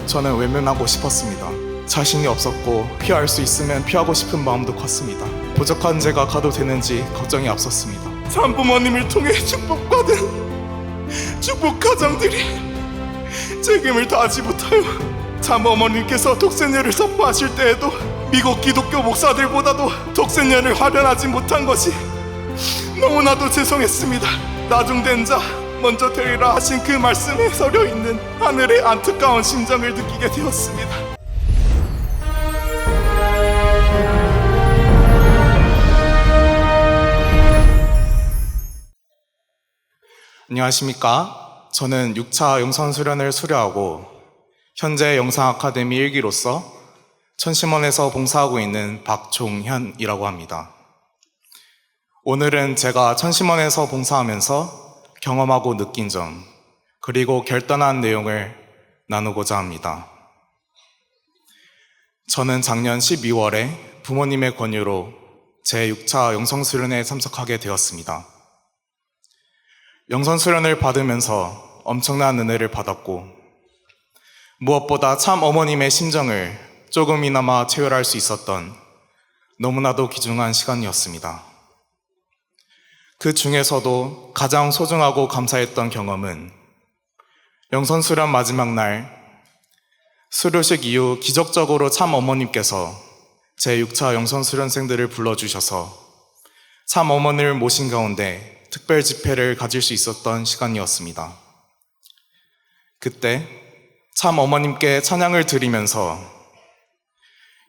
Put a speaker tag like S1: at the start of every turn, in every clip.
S1: 저는 외면하고 싶었습니다. 자신이 없었고 피할 수 있으면 피하고 싶은 마음도 컸습니다. 부족한 제가 가도 되는지 걱정이 앞섰습니다. 산부모님을 통해 축복받은 축복 가정들이 책임을 다하지 못하여 참어머님께서 독생녀를 선포하실 때에도 미국 기독교 목사들보다도 독생녀를 활용하지 못한 것이 너무나도 죄송했습니다. 나중된 자 먼저 되리라 하신 그 말씀에 서려 있는 하늘의 안타까운 심정을 느끼게 되었습니다. 안녕하십니까? 저는 6차 영상수련을 수료하고 현재 영상아카데미 1기로서 천심원에서 봉사하고 있는 박종현이라고 합니다. 오늘은 제가 천심원에서 봉사하면서 경험하고 느낀 점, 그리고 결단한 내용을 나누고자 합니다. 저는 작년 12월에 부모님의 권유로 제6차 영성수련에 참석하게 되었습니다. 영성수련을 받으면서 엄청난 은혜를 받았고, 무엇보다 참 어머님의 심정을 조금이나마 체열할 수 있었던 너무나도 귀중한 시간이었습니다. 그 중에서도 가장 소중하고 감사했던 경험은 영성수련 마지막 날 수료식 이후 기적적으로 참 어머님께서 제6차 영성수련생들을 불러주셔서 참 어머니를 모신 가운데 특별 집회를 가질 수 있었던 시간이었습니다. 그때 참 어머님께 찬양을 드리면서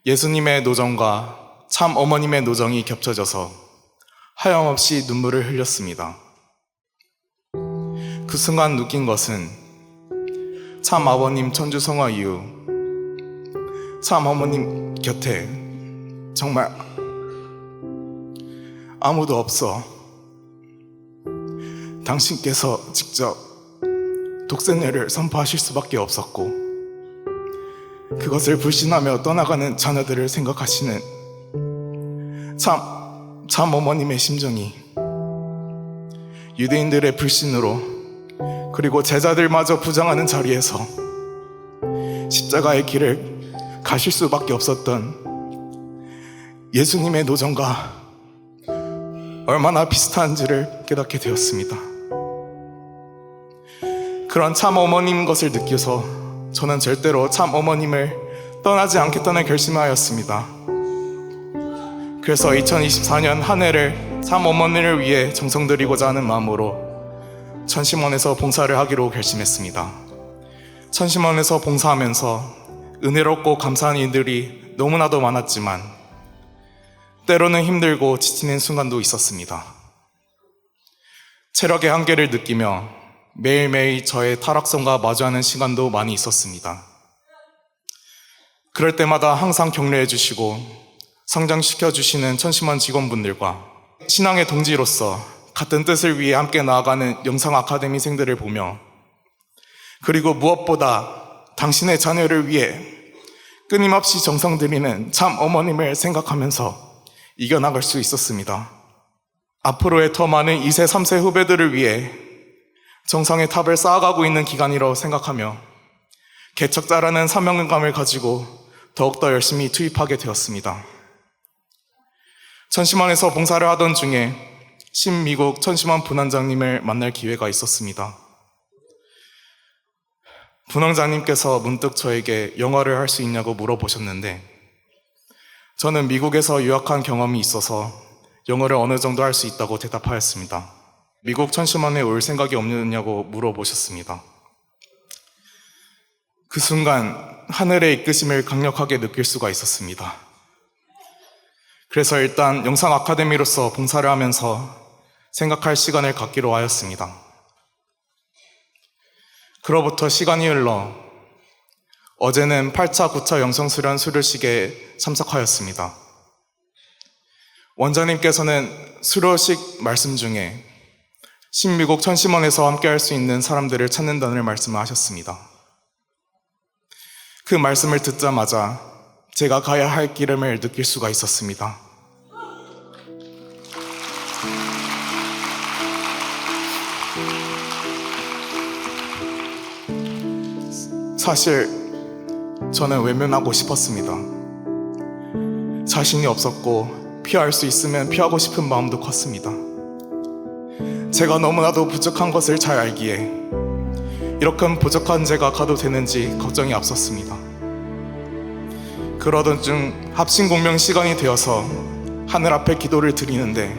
S1: 예수님의 노정과 참 어머님의 노정이 겹쳐져서 하염없이 눈물을 흘렸습니다. 그 순간 느낀 것은 참 아버님 천주성화 이후 참 어머님 곁에 정말 아무도 없어 당신께서 직접 독생녀를 선포하실 수밖에 없었고, 그것을 불신하며 떠나가는 자녀들을 생각하시는 참 어머님의 심정이 유대인들의 불신으로, 그리고 제자들마저 부정하는 자리에서 십자가의 길을 가실 수밖에 없었던 예수님의 노정과 얼마나 비슷한지를 깨닫게 되었습니다. 그런 참 어머님 것을 느껴서 저는 절대로 참 어머님을 떠나지 않겠다는 결심하였습니다. 그래서 2024년 한 해를 참 어머니를 위해 정성 들이고자 하는 마음으로 천심원에서 봉사를 하기로 결심했습니다. 천심원에서 봉사하면서 은혜롭고 감사한 일들이 너무나도 많았지만 때로는 힘들고 지치는 순간도 있었습니다. 체력의 한계를 느끼며 매일매일 저의 타락성과 마주하는 시간도 많이 있었습니다. 그럴 때마다 항상 격려해 주시고 성장시켜 주시는 천심원 직원분들과 신앙의 동지로서 같은 뜻을 위해 함께 나아가는 영상 아카데미생들을 보며, 그리고 무엇보다 당신의 자녀를 위해 끊임없이 정성 들이는 참 어머님을 생각하면서 이겨나갈 수 있었습니다. 앞으로의 더 많은 2세, 3세 후배들을 위해 정성의 탑을 쌓아가고 있는 기간이라고 생각하며 개척자라는 사명감을 가지고 더욱더 열심히 투입하게 되었습니다. 천심원에서 봉사를 하던 중에 신미국 천심원 분원장님을 만날 기회가 있었습니다. 분원장님께서 문득 저에게 영어를 할 수 있냐고 물어보셨는데, 저는 미국에서 유학한 경험이 있어서 영어를 어느 정도 할 수 있다고 대답하였습니다. 미국 천심원에 올 생각이 없느냐고 물어보셨습니다. 그 순간 하늘의 이끄심을 강력하게 느낄 수가 있었습니다. 그래서 일단 영상 아카데미로서 봉사를 하면서 생각할 시간을 갖기로 하였습니다. 그로부터 시간이 흘러 어제는 8차, 9차 영성수련 수료식에 참석하였습니다. 원장님께서는 수료식 말씀 중에 신미국 천심원에서 함께 할 수 있는 사람들을 찾는다는 말씀을 하셨습니다. 그 말씀을 듣자마자 제가 가야 할 길임을 느낄 수가 있었습니다. 사실 저는 외면하고 싶었습니다. 자신이 없었고 피할 수 있으면 피하고 싶은 마음도 컸습니다. 제가 너무나도 부족한 것을 잘 알기에 이렇게 부족한 제가 가도 되는지 걱정이 앞섰습니다. 그러던 중 합심공명 시간이 되어서 하늘 앞에 기도를 드리는데,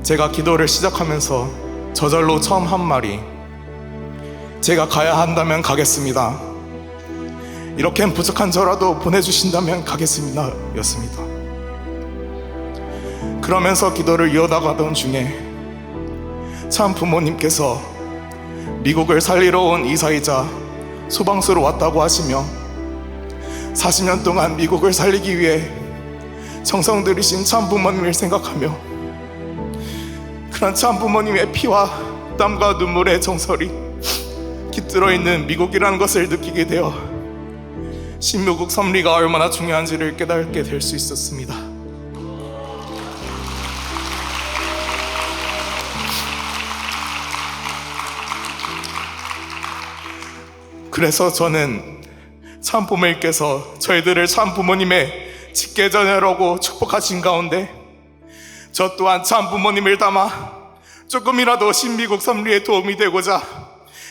S1: 제가 기도를 시작하면서 저절로 처음 한 말이 제가 가야 한다면 가겠습니다. 이렇게 부족한 저라도 보내주신다면 가겠습니다 였습니다. 그러면서 기도를 이어나가던 중에 참 부모님께서 미국을 살리러 온 이사이자 소방수로 왔다고 하시며 40년 동안 미국을 살리기 위해 정성 들이신 참 부모님을 생각하며 그런 참 부모님의 피와 땀과 눈물의 정설이 깃들어 있는 미국이라는 것을 느끼게 되어 신묘국 섭리가 얼마나 중요한지를 깨닫게 될 수 있었습니다. 그래서 저는 참 부모님께서 저희들을 참 부모님의 직계자녀라고 축복하신 가운데 저 또한 참 부모님을 담아 조금이라도 신미국 섭리에 도움이 되고자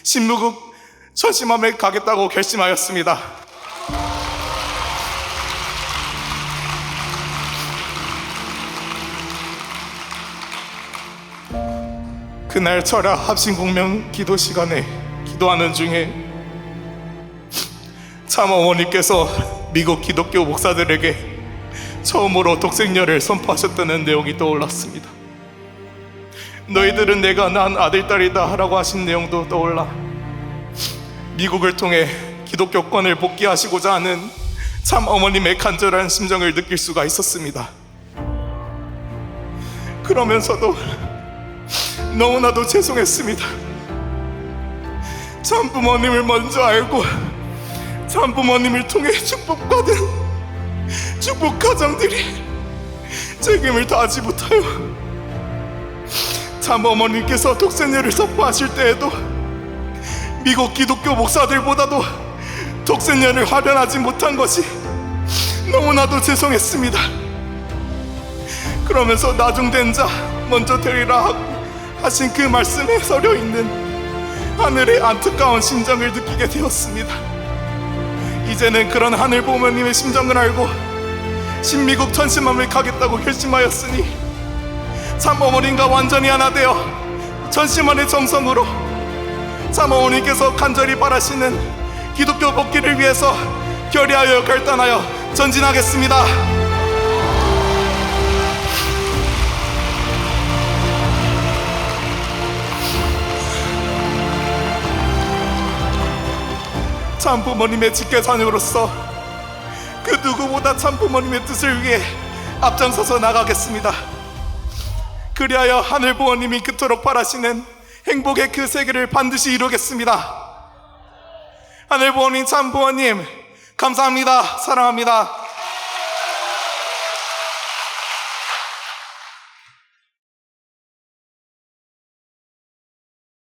S1: 신미국 천심함에 가겠다고 결심하였습니다. 그날 철야 합심공명 기도 시간에 기도하는 중에 참 어머니께서 미국 기독교 목사들에게 처음으로 독생녀를 선포하셨다는 내용이 떠올랐습니다. 너희들은 내가 낳은 아들딸이다 라고 하신 내용도 떠올라 미국을 통해 기독교권을 복귀하시고자 하는 참 어머님의 간절한 심정을 느낄 수가 있었습니다. 그러면서도 너무나도 죄송했습니다. 참 부모님을 먼저 알고 참 부모님을 통해 축복받은 축복 가정들이 책임을 다하지 못하여 참 어머님께서 독생녀를 선포하실 때에도 미국 기독교 목사들보다도 독생녀를 활용하지 못한 것이 너무나도 죄송했습니다. 그러면서 나중된 자 먼저 되리라 하신 그 말씀에 서려 있는 하늘의 안타까운 심정을 느끼게 되었습니다. 이제는 그런 하늘 부모님의 심정을 알고 신미국 천심함을 가겠다고 결심하였으니 참 어머님과 완전히 하나 되어 천심원의 정성으로 참 어머님께서 간절히 바라시는 기독교 복귀를 위해서 결의하여 결단하여 전진하겠습니다. 참 부모님의 직계자녀로서 그 누구보다 참 부모님의 뜻을 위해 앞장서서 나가겠습니다. 그리하여 하늘 부모님이 그토록 바라시는 행복의 그 세계를 반드시 이루겠습니다. 하늘 부모님, 참 부모님 감사합니다. 사랑합니다.